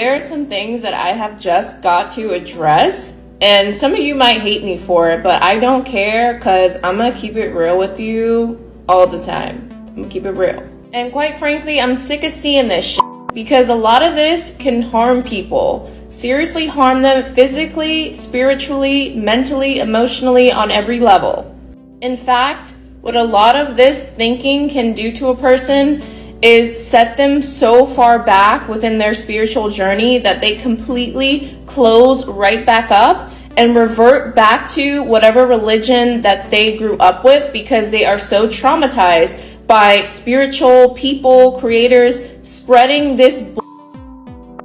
There are some things that I have just got to address, and some of you might hate me for it, but I don't care because I'm gonna keep it real with you all the time. I'm gonna keep it real. And quite frankly, I'm sick of seeing this shit because a lot of this can harm people. Seriously harm them physically, spiritually, mentally, emotionally, on every level. In fact, what a lot of this thinking can do to a person is set them so far back within their spiritual journey that they completely close right back up and revert back to whatever religion that they grew up with because they are so traumatized by spiritual people, creators, spreading this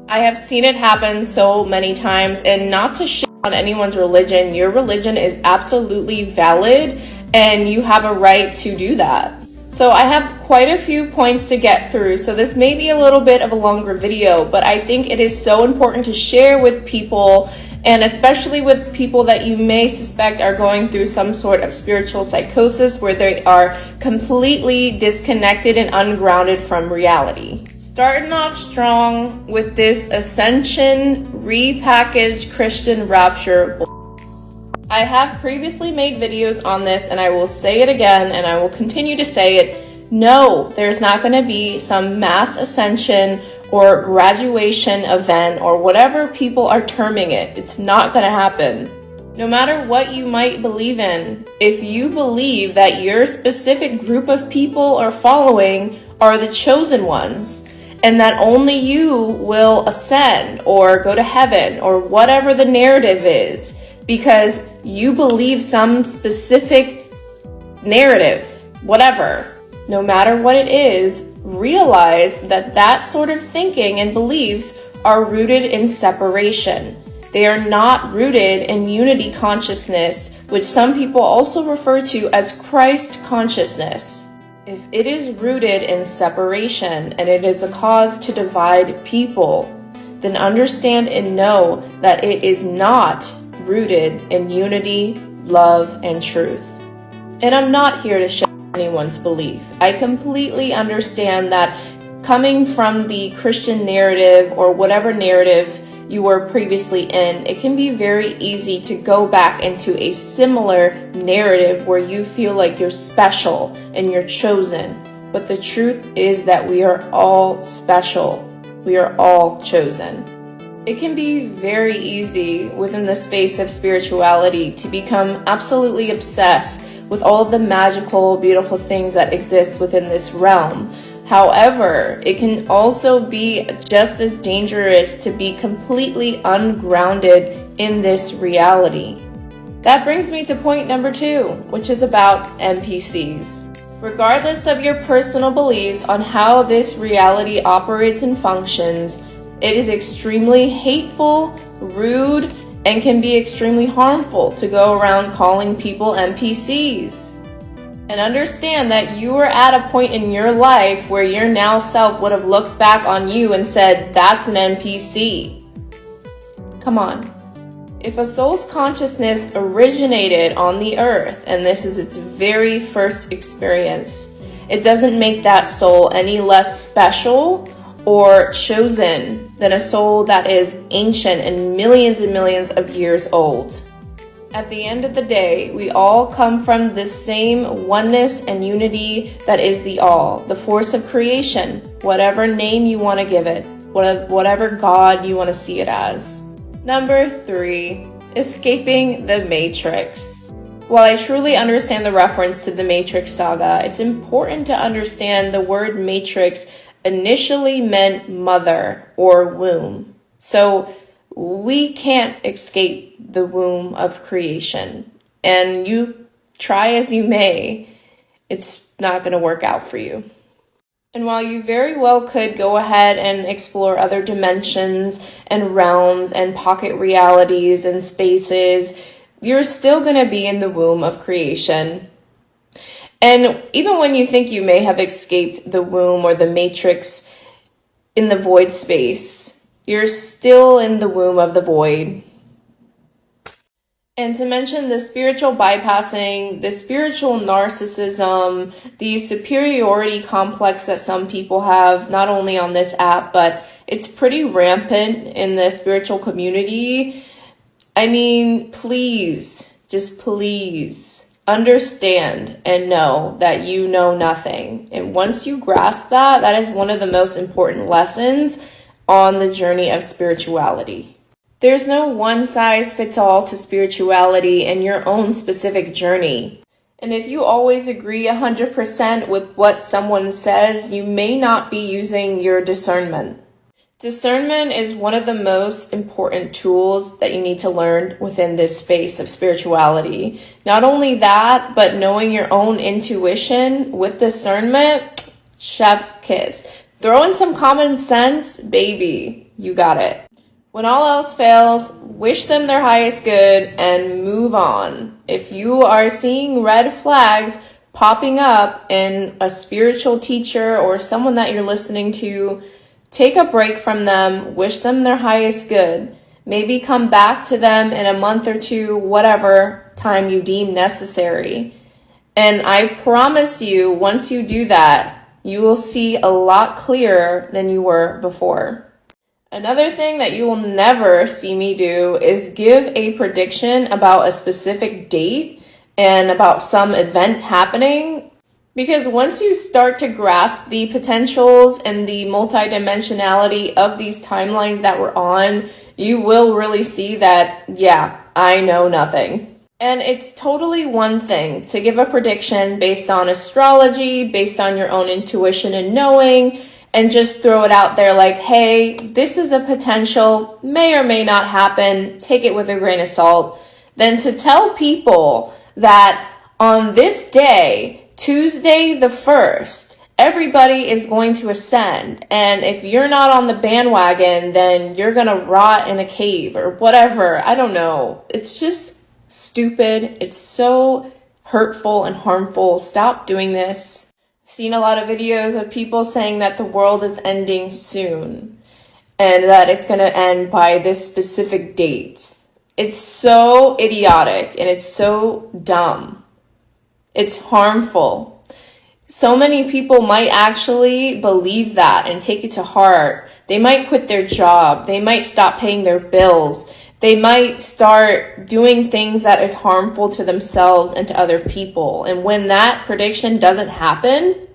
I have seen it happen so many times, and not to shit on anyone's religion. Your religion is absolutely valid and you have a right to do that. So I have quite a few points to get through, so this may be a little bit of a longer video, but I think it is so important to share with people, and especially with people that you may suspect are going through some sort of spiritual psychosis where they are completely disconnected and ungrounded from reality. Starting off strong with this ascension repackaged Christian rapture. I have previously made videos on this, and I will say it again, and I will continue to say it. No, there's not going to be some mass ascension or graduation event or whatever people are terming it. It's not going to happen. No matter what you might believe in, if you believe that your specific group of people are following are the chosen ones, and that only you will ascend or go to heaven or whatever the narrative is, because you believe some specific narrative, whatever, no matter what it is, realize that that sort of thinking and beliefs are rooted in separation. They are not rooted in unity consciousness, which some people also refer to as Christ consciousness. If it is rooted in separation and it is a cause to divide people, then understand and know that it is not rooted in unity, love, and truth. And I'm not here to share anyone's belief. I completely understand that coming from the Christian narrative or whatever narrative you were previously in, it can be very easy to go back into a similar narrative where you feel like you're special and you're chosen. But the truth is that we are all special. We are all chosen. It can be very easy within the space of spirituality to become absolutely obsessed with all of the magical, beautiful things that exist within this realm. However, it can also be just as dangerous to be completely ungrounded in this reality. That brings me to point number 2, which is about NPCs. Regardless of your personal beliefs on how this reality operates and functions, it is extremely hateful, rude, and can be extremely harmful to go around calling people NPCs. And understand that you are at a point in your life where your now self would have looked back on you and said, that's an NPC. Come on. If a soul's consciousness originated on the earth, and this is its very first experience, it doesn't make that soul any less special or chosen than a soul that is ancient and millions of years old. At the end of the day, we all come from the same oneness and unity that is the all, the force of creation, whatever name you want to give it, whatever God you want to see it as. Number 3, escaping the Matrix. While I truly understand the reference to the Matrix saga, it's important to understand the word Matrix initially meant mother or womb. So we can't escape the womb of creation. And you try as you may, it's not going to work out for you. And while you very well could go ahead and explore other dimensions and realms and pocket realities and spaces, you're still going to be in the womb of creation. And even when you think you may have escaped the womb or the matrix in the void space, you're still in the womb of the void. And to mention the spiritual bypassing, the spiritual narcissism, the superiority complex that some people have, not only on this app, but It's pretty rampant in the spiritual community. I mean, please, just please understand and know that you know nothing. And once you grasp that, that is one of the most important lessons on the journey of spirituality. There's no one size fits all to spirituality and your own specific journey. And if you always agree 100% with what someone says, you may not be using your discernment. Discernment is one of the most important tools that you need to learn within this space of spirituality. Not only that, but knowing your own intuition with discernment, chef's kiss. Throw in some common sense, baby, you got it. When all else fails, wish them their highest good and move on. If you are seeing red flags popping up in a spiritual teacher or someone that you're listening to, take a break from them, wish them their highest good. Maybe come back to them in a month or two, whatever time you deem necessary. And I promise you, once you do that, you will see a lot clearer than you were before. Another thing that you will never see me do is give a prediction about a specific date and about some event happening. Because once you start to grasp the potentials and the multidimensionality of these timelines that we're on, you will really see that, yeah, I know nothing. And it's totally one thing to give a prediction based on astrology, based on your own intuition and knowing, and just throw it out there like, hey, this is a potential, may or may not happen, take it with a grain of salt. Then to tell people that on this day, Tuesday the 1st, everybody is going to ascend. And if you're not on the bandwagon, then you're going to rot in a cave or whatever. I don't know. It's just stupid. It's so hurtful and harmful. Stop doing this. I've seen a lot of videos of people saying that the world is ending soon and that it's going to end by this specific date. It's so idiotic and it's so dumb. It's harmful. So many people might actually believe that and take it to heart. They might quit their job. They might stop paying their bills. They might start doing things that is harmful to themselves and to other people. And when that prediction doesn't happen,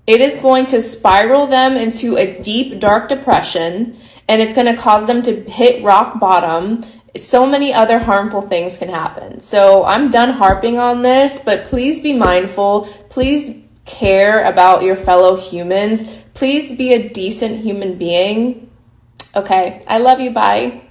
it is going to spiral them into a deep, dark depression, and it's going to cause them to hit rock bottom. So many other harmful things can happen. So I'm done harping on this, but please be mindful. Please care about your fellow humans. Please be a decent human being. Okay, I love you. Bye.